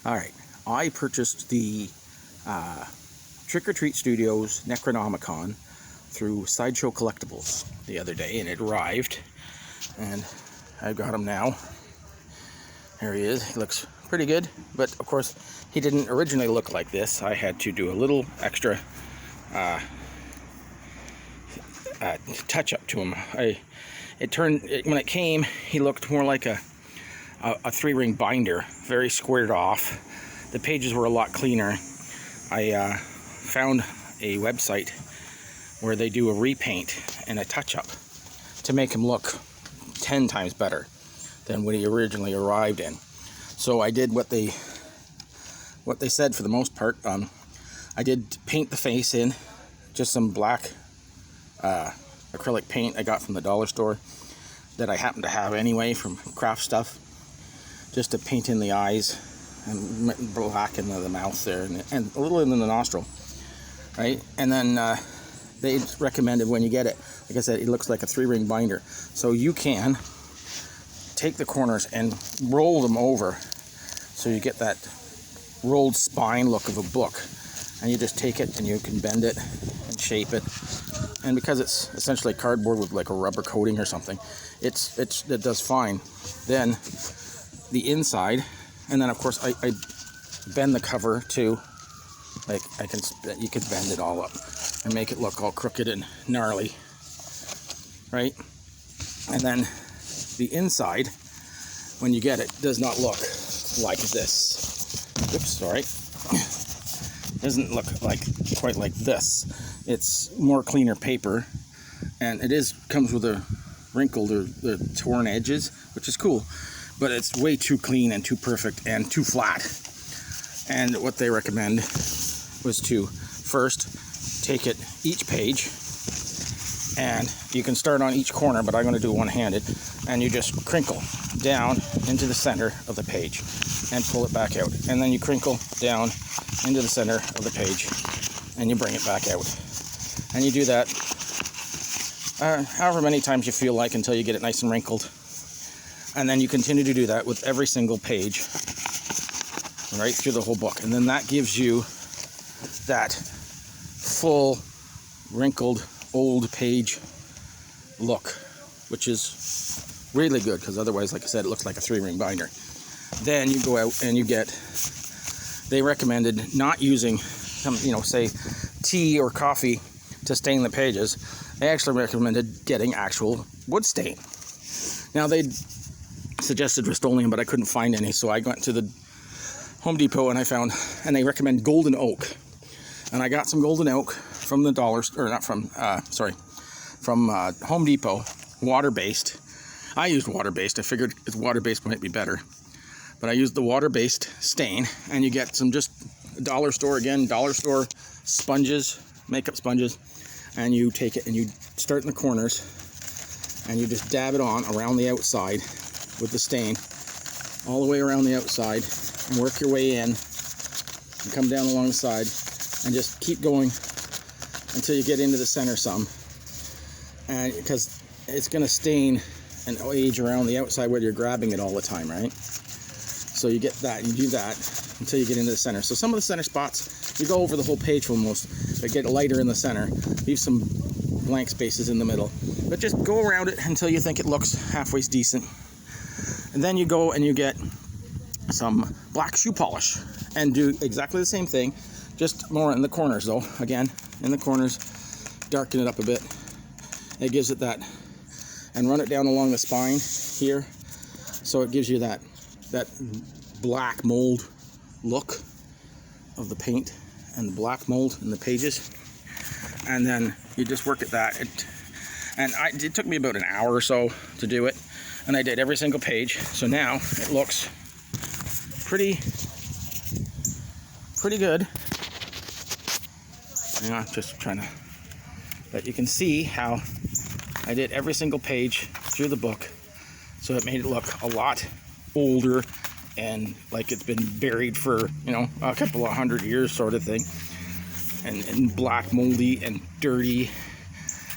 Alright, I purchased the Trick or Treat Studios Necronomicon through Sideshow Collectibles the other day, and it arrived, and I've got him now. There he is. He looks pretty good, but of course he didn't originally look like this. I had to do a little extra touch up to him. When it came, he looked more like a 3-ring binder, very squared off. The pages were a lot cleaner. I found a website where they do a repaint and a touch-up to make him look 10 times better than when he originally arrived in. So I did what they said for the most part. I did paint the face in, just some black acrylic paint I got from the dollar store that I happen to have anyway from craft stuff, just to paint in the eyes and black in the mouth there, and a little in the nostril, right? And then they recommended when you get it, like I said, it looks like a 3-ring binder. So you can take the corners and roll them over so you get that rolled spine look of a book. And you just take it and you can bend it and shape it. And because it's essentially cardboard with like a rubber coating or something, it does fine. Then the inside, and then of course I bend the cover too. Like you could bend it all up and make it look all crooked and gnarly, right? And then the inside, when you get it, does not look like this. Oops, sorry. Doesn't look quite like this. It's more cleaner paper, and comes with a wrinkled or the torn edges, which is cool, but it's way too clean and too perfect and too flat. And what they recommend was to first take it each page, and you can start on each corner, but I'm going to do one-handed, and you just crinkle down into the center of the page and pull it back out, and then you crinkle down into the center of the page and you bring it back out, and you do that however many times you feel like until you get it nice and wrinkled, and then you continue to do that with every single page right through the whole book, and then that gives you that full wrinkled old page look, which is really good, because otherwise, like I said, it looks like a 3-ring binder. Then you go out and they recommended not using some, say tea or coffee to stain the pages. They actually recommended getting actual wood stain. Now they suggested Rust-Oleum, but I couldn't find any, so I went to the Home Depot and and they recommend golden oak. And I got some golden oak from the from Home Depot, water-based. I used water-based. I figured water-based might be better. But I used the water-based stain, and you get some just dollar store sponges, makeup sponges, and you take it and you start in the corners, and you just dab it on around the outside with the stain, all the way around the outside, and work your way in, and come down along the side, and just keep going until you get into the center some, and because it's going to stain and age around the outside where you're grabbing it all the time, right? So you get that, you do that until you get into the center. So some of the center spots, you go over the whole page almost, but get lighter in the center. Leave some blank spaces in the middle. But just go around it until you think it looks halfway decent. And then you go and you get some black shoe polish and do exactly the same thing, just more in the corners though. Again, in the corners, darken it up a bit. It gives it that, and run it down along the spine here, so it gives you that black mold look of the paint and the black mold in the pages. And then you just work at that. It took me about an hour or so to do it, and I did every single page. So now it looks pretty good. I'm just trying to, but you can see how I did every single page through the book, so it made it look a lot older and like it's been buried for a couple of 100 years sort of thing, and black, moldy, and dirty.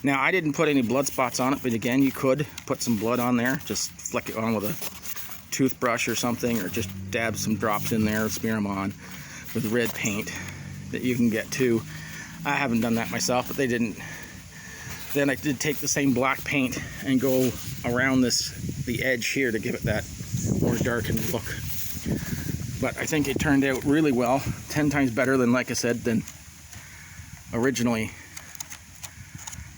Now I didn't put any blood spots on it, but again, you could put some blood on there. Just flick it on with a toothbrush or something, or just dab some drops in there, smear them on with red paint that you can get too. I haven't done that myself, but they didn't. Then I did take the same black paint and go around the edge here to give it that more darkened look. But I think it turned out really well, 10 times better than, like I said, than originally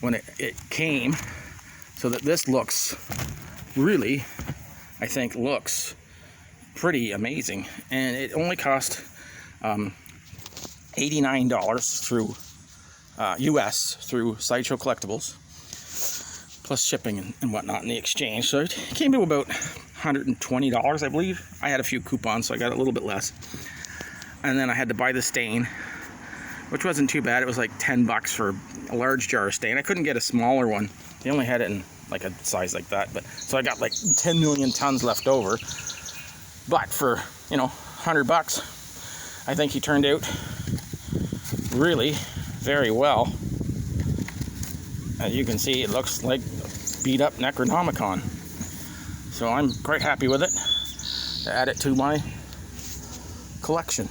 when it came. So that this looks really, I think, looks pretty amazing. And it only cost $89 through US through Sideshow Collectibles, plus shipping and whatnot in the exchange. So it came to about $120, I believe. I had a few coupons, so I got a little bit less. And then I had to buy the stain, which wasn't too bad. It was like 10 bucks for a large jar of stain. I couldn't get a smaller one. They only had it in like a size like that. But so I got like 10 million tons left over. But for, you know, 100 bucks, I think he turned out really very well. As you can see, it looks like beat up Necronomicon. So I'm quite happy with it to add it to my collection.